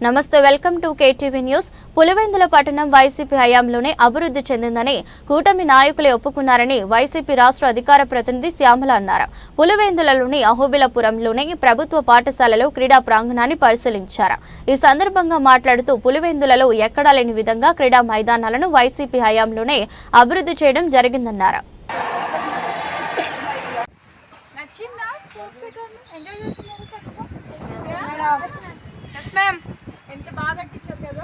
నమస్తే, welcome to KTV news. Pulivendula పట్టణం YCP హయాంలోనే అభివృద్ధి చెందిందని కూటమి నాయకులే ఒప్పుకున్నారని వైసీపీ రాష్ట్ర అధికార ప్రతినిధి శ్యామల అన్నారు. పులివెందులలోని అహోబిలపురంలోని ప్రభుత్వ పాఠశాలలో క్రీడా ప్రాంగణాన్ని పరిశీలించారు. ఈ సందర్భంగా మాట్లాడుతూ పులివెందులలో ఎక్కడా లేని విధంగా క్రీడా మైదానాలను వైసీపీ హయాంలోనే అభివృద్ధి చేయడం జరిగిందన్నారు. ఎంత బాగా కట్టించారు కదా,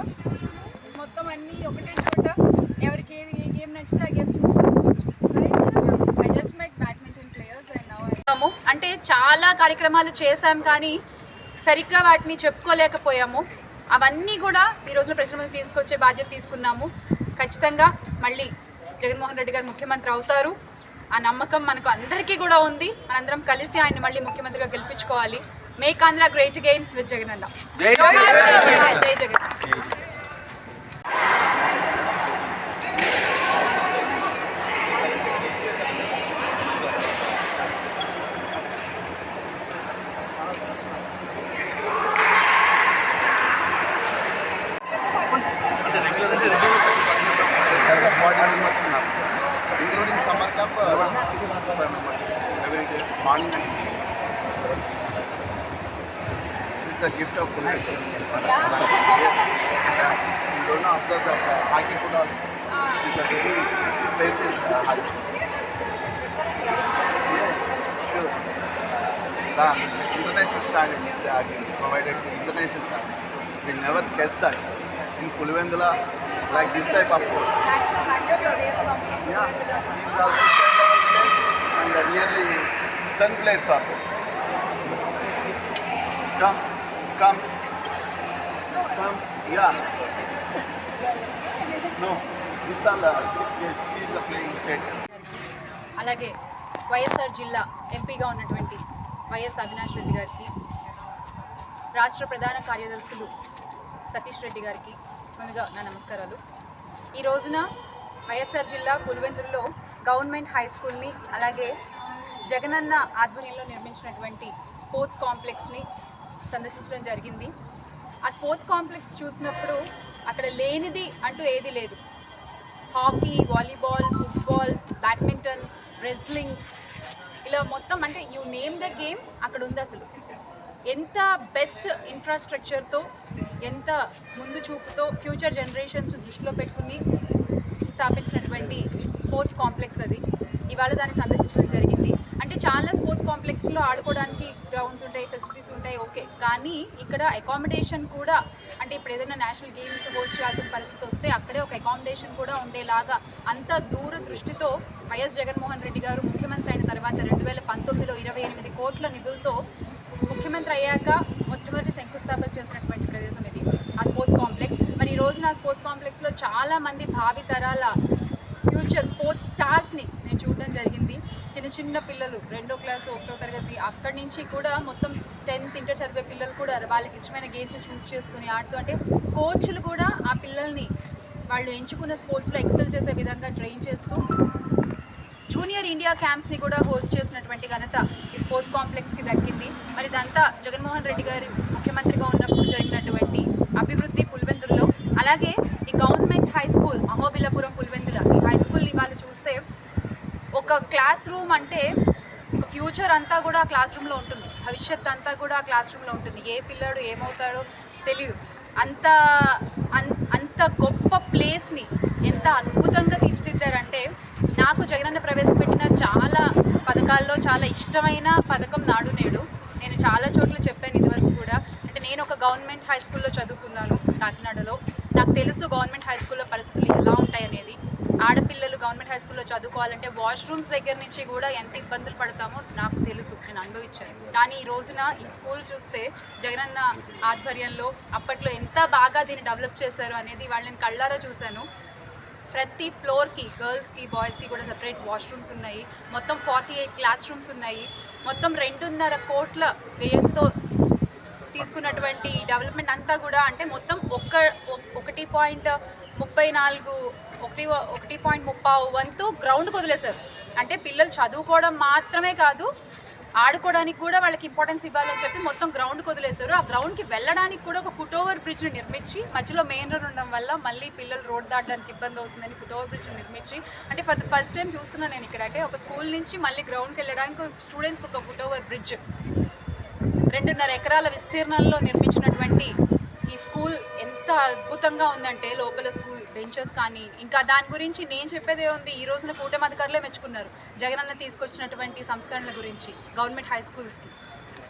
మొత్తం అన్నీ ఒకటే చోట. ఎవరికి ఏ గేమ్ నచ్చితే ఆ గేమ్ చూస్ చేసుకోవచ్చు. I just met badminton players and అంటే చాలా కార్యక్రమాలు చేశాం కానీ సరిగ్గా వాటిని చెప్పుకోలేకపోయాము. అవన్నీ కూడా ఈ రోజున ప్రజల ముందు తీసుకొచ్చే బాధ్యత తీసుకున్నాము. ఖచ్చితంగా మళ్ళీ జగన్మోహన్ రెడ్డి గారు ముఖ్యమంత్రి అవుతారు. ఆ నమ్మకం మనకు అందరికీ కూడా ఉంది. మనందరం కలిసి ఆయన మళ్ళీ ముఖ్యమంత్రిగా గెలిపించుకోవాలి. Make Andhra great again with Jagannatha. Jai Jagannatha. Including summer camp, every day, morning and evening. The gift of Pune. Yes. You don't know, observe that hiking could also. It's a very places hike. Yes, sure. The international standards they are provided to international standards. We never test that in Pulivendula like this type of course. Yeah, these are this kind of place and nearly 10 plates are there. Come, yeah. No, this all she is the playing state. అలాగే వైఎస్ఆర్ జిల్లా ఎంపీగా ఉన్నటువంటి YS Avinash Reddy గారికి, రాష్ట్ర ప్రధాన కార్యదర్శులు సతీష్ రెడ్డి గారికి ముందుగా నా నమస్కారాలు. ఈ రోజున వైఎస్ఆర్ జిల్లా పులివెందులలో గవర్నమెంట్ హై స్కూల్ని అలాగే జగనన్న ఆధ్వర్యంలో నిర్మించినటువంటి స్పోర్ట్స్ కాంప్లెక్స్ని సందర్శించడం జరిగింది. ఆ స్పోర్ట్స్ కాంప్లెక్స్ చూసినప్పుడు అక్కడ లేనిది అంటూ ఏది లేదు. Hockey, volleyball, football, badminton, wrestling, ఇలా మొత్తం అంటే యూ నేమ్ ద గేమ్ అక్కడ ఉంది. అసలు ఎంత బెస్ట్ ఇన్ఫ్రాస్ట్రక్చర్తో, ఎంత ముందు చూపుతో ఫ్యూచర్ జనరేషన్స్ దృష్టిలో పెట్టుకుని స్థాపించినటువంటి స్పోర్ట్స్ కాంప్లెక్స్ అది. ఇవాళ దాన్ని సందర్శించడం జరిగింది. అంటే చాలా స్పోర్ట్స్ కాంప్లెక్స్లో ఆడుకోవడానికి గ్రౌండ్స్ ఉంటాయి, ఫెసిలిటీస్ ఉంటాయి, ఓకే. కానీ ఇక్కడ అకామిడేషన్ కూడా, అంటే ఇప్పుడు ఏదైనా నేషనల్ గేమ్స్ హోస్ట్ చేయాల్సిన పరిస్థితి వస్తే అక్కడే ఒక అకామిడేషన్ కూడా ఉండేలాగా అంత దూర దృష్టితో వైఎస్ జగన్మోహన్ రెడ్డి గారు ముఖ్యమంత్రి అయిన తర్వాత 2019లో 28 కోట్ల నిధులతో ముఖ్యమంత్రి అయ్యాక మొట్టమొదటి శంకుస్థాపన చేసినటువంటి ప్రదేశం ఇది, ఆ స్పోర్ట్స్ కాంప్లెక్స్. మరి ఈ రోజున ఆ స్పోర్ట్స్ కాంప్లెక్స్లో చాలామంది భావి తరాల ఫ్యూచర్ స్పోర్ట్స్ స్టార్స్ని నేను చూడడం జరిగింది. చిన్న చిన్న పిల్లలు 2వ క్లాసు 1వ తరగతి అక్కడి నుంచి కూడా మొత్తం 10th ఇంటర్ చదివే పిల్లలు కూడా వాళ్ళకి ఇష్టమైన గేమ్స్ చూస్ చేసుకుని ఆడుతూ, అంటే కోచ్లు కూడా ఆ పిల్లల్ని వాళ్ళు ఎంచుకున్న స్పోర్ట్స్లో ఎక్సెల్ చేసే విధంగా ట్రైన్ చేస్తూ జూనియర్ ఇండియా క్యాంప్స్ని కూడా హోస్ట్ చేసినటువంటి ఘనత ఈ స్పోర్ట్స్ కాంప్లెక్స్కి దక్కింది. మరి ఇదంతా జగన్మోహన్ రెడ్డి గారు ముఖ్యమంత్రిగా ఉన్నప్పుడు జరిగినటువంటి అభివృద్ధి పులివెందుల్లో. అలాగే ఈ గవర్నమెంట్ హై స్కూల్ అహోబిలపురం పులివెందుల ఈ హై స్కూల్ ఇవాళ చూస్తే ఒక క్లాస్ రూమ్, అంటే ఒక ఫ్యూచర్ అంతా కూడా ఆ క్లాస్ రూమ్లో ఉంటుంది, భవిష్యత్ అంతా కూడా ఆ క్లాస్ రూమ్లో ఉంటుంది. ఏ పిల్లాడు ఏమవుతాడో తెలియదు. అంత గొప్ప ప్లేస్ని ఎంత అద్భుతంగా తీర్చిదిద్దారంటే, నాకు జగనన్న ప్రవేశపెట్టిన చాలా పథకాల్లో చాలా ఇష్టమైన పథకం నాడు నేడు. నేను చాలా చోట్ల చెప్పాను ఇదివరకు కూడా. అంటే నేను ఒక గవర్నమెంట్ హై స్కూల్లో చదువుకున్నాను కాకినాడలో. నాకు తెలుసు గవర్నమెంట్ హై స్కూల్లో పరిస్థితులు ఎలా ఉంటాయి అనేది. ఆడపిల్లలు గవర్నమెంట్ హై స్కూల్లో చదువుకోవాలంటే వాష్రూమ్స్ దగ్గర నుంచి కూడా ఎంత ఇబ్బందులు పడతామో నాకు తెలుసు, నేను అనుభవించాను. కానీ ఈ రోజున ఈ స్కూల్ చూస్తే జగనన్న ఆధ్వర్యంలో అప్పట్లో ఎంత బాగా దీన్ని డెవలప్ చేశారు అనేది వాళ్ళని కళ్ళారా చూశాను. ప్రతి ఫ్లోర్కి గర్ల్స్కి బాయ్స్కి కూడా సపరేట్ వాష్రూమ్స్ ఉన్నాయి. మొత్తం 48 క్లాస్ రూమ్స్ ఉన్నాయి. మొత్తం 2.5 కోట్ల వ్యయంతో తీసుకున్నటువంటి డెవలప్మెంట్ అంతా కూడా, అంటే మొత్తం 1.30 వంతు గ్రౌండ్కి వదిలేశారు. అంటే పిల్లలు చదువుకోవడం మాత్రమే కాదు, ఆడుకోవడానికి కూడా వాళ్ళకి ఇంపార్టెన్స్ ఇవ్వాలని చెప్పి మొత్తం గ్రౌండ్కి వదిలేశారు. ఆ గ్రౌండ్కి వెళ్ళడానికి కూడా ఒక ఫుట్ ఓవర్ బ్రిడ్జ్ని నిర్మించి, మధ్యలో మెయిన్ రోడ్ ఉండడం వల్ల మళ్ళీ పిల్లలు రోడ్ దాటడానికి ఇబ్బంది అవుతుందని ఫుట్ ఓవర్ బ్రిడ్జ్ని నిర్మించి, అంటే ఫర్ ద ఫస్ట్ టైం చూస్తున్నాను నేను ఇక్కడ, అంటే ఒక స్కూల్ నుంచి మళ్ళీ గ్రౌండ్కి వెళ్ళడానికి స్టూడెంట్స్కి ఒక ఫుట్ ఓవర్ బ్రిడ్జ్ 2.5 ఎకరాల విస్తీర్ణంలో నిర్మించినటువంటి ఈ స్కూల్ ఎంత అద్భుతంగా ఉందంటే, లోపల స్కూల్ బెంచెస్ కానీ, ఇంకా దాని గురించి నేను చెప్పేదే ఉంది. ఈ రోజున కూటమి అధికారులే మెచ్చుకున్నారు జగనన్న తీసుకొచ్చినటువంటి సంస్కరణల గురించి గవర్నమెంట్ హై స్కూల్స్కి.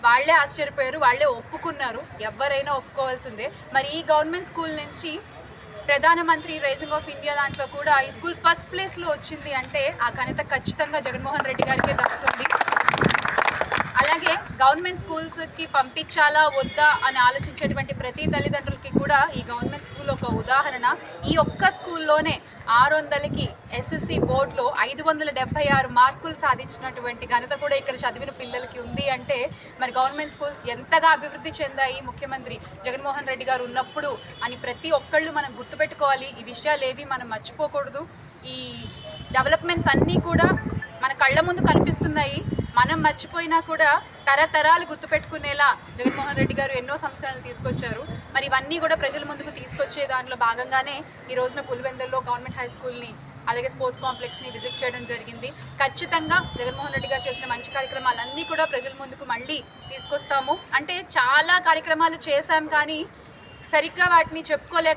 వాళ్ళే ఆశ్చర్యపోయారు, వాళ్ళే ఒప్పుకున్నారు, ఎవరైనా ఒప్పుకోవాల్సిందే. మరి ఈ గవర్నమెంట్ స్కూల్ నుంచి ప్రధానమంత్రి రైజింగ్ ఆఫ్ ఇండియా దాంట్లో కూడా ఈ స్కూల్ ఫస్ట్ ప్లేస్లో వచ్చింది అంటే ఆ ఘనత ఖచ్చితంగా జగన్మోహన్ రెడ్డి గారికే దక్కుతుంది. అలాగే గవర్నమెంట్ స్కూల్స్కి పంపించాలా వద్దా అని ఆలోచించేటువంటి ప్రతి తల్లిదండ్రులకి కూడా ఈ గవర్నమెంట్ స్కూల్ ఒక ఉదాహరణ. ఈ ఒక్క స్కూల్లోనే 600కి ఎస్ఎస్సి బోర్డులో 576 మార్కులు సాధించినటువంటి ఘనత కూడా ఇక్కడ చదివిన పిల్లలకి ఉంది అంటే మరి గవర్నమెంట్ స్కూల్స్ ఎంతగా అభివృద్ధి చెందాయి ముఖ్యమంత్రి జగన్మోహన్ రెడ్డి గారు ఉన్నప్పుడు అని ప్రతి ఒక్కళ్ళు మనం గుర్తుపెట్టుకోవాలి. ఈ విషయాలు ఏవి మనం మర్చిపోకూడదు. ఈ డెవలప్మెంట్స్ అన్నీ కూడా మన కళ్ళ ముందు కనిపిస్తున్నాయి, మనం మర్చిపోయినా కూడా తరతరాలు గుర్తుపెట్టుకునేలా జగన్మోహన్ రెడ్డి గారు ఎన్నో సంస్కరణలు తీసుకొచ్చారు. మరి ఇవన్నీ కూడా ప్రజల ముందుకు తీసుకొచ్చే దాంట్లో భాగంగానే ఈ రోజున పులివెందుల్లో గవర్నమెంట్ హై స్కూల్ని అలాగే స్పోర్ట్స్ కాంప్లెక్స్ని విజిట్ చేయడం జరిగింది. ఖచ్చితంగా జగన్మోహన్ రెడ్డి గారు చేసిన మంచి కార్యక్రమాలన్నీ కూడా ప్రజల ముందుకు మళ్ళీ తీసుకొస్తాము. అంటే చాలా కార్యక్రమాలు చేశాం కానీ సరిగ్గా వాటిని చెప్పుకోలేక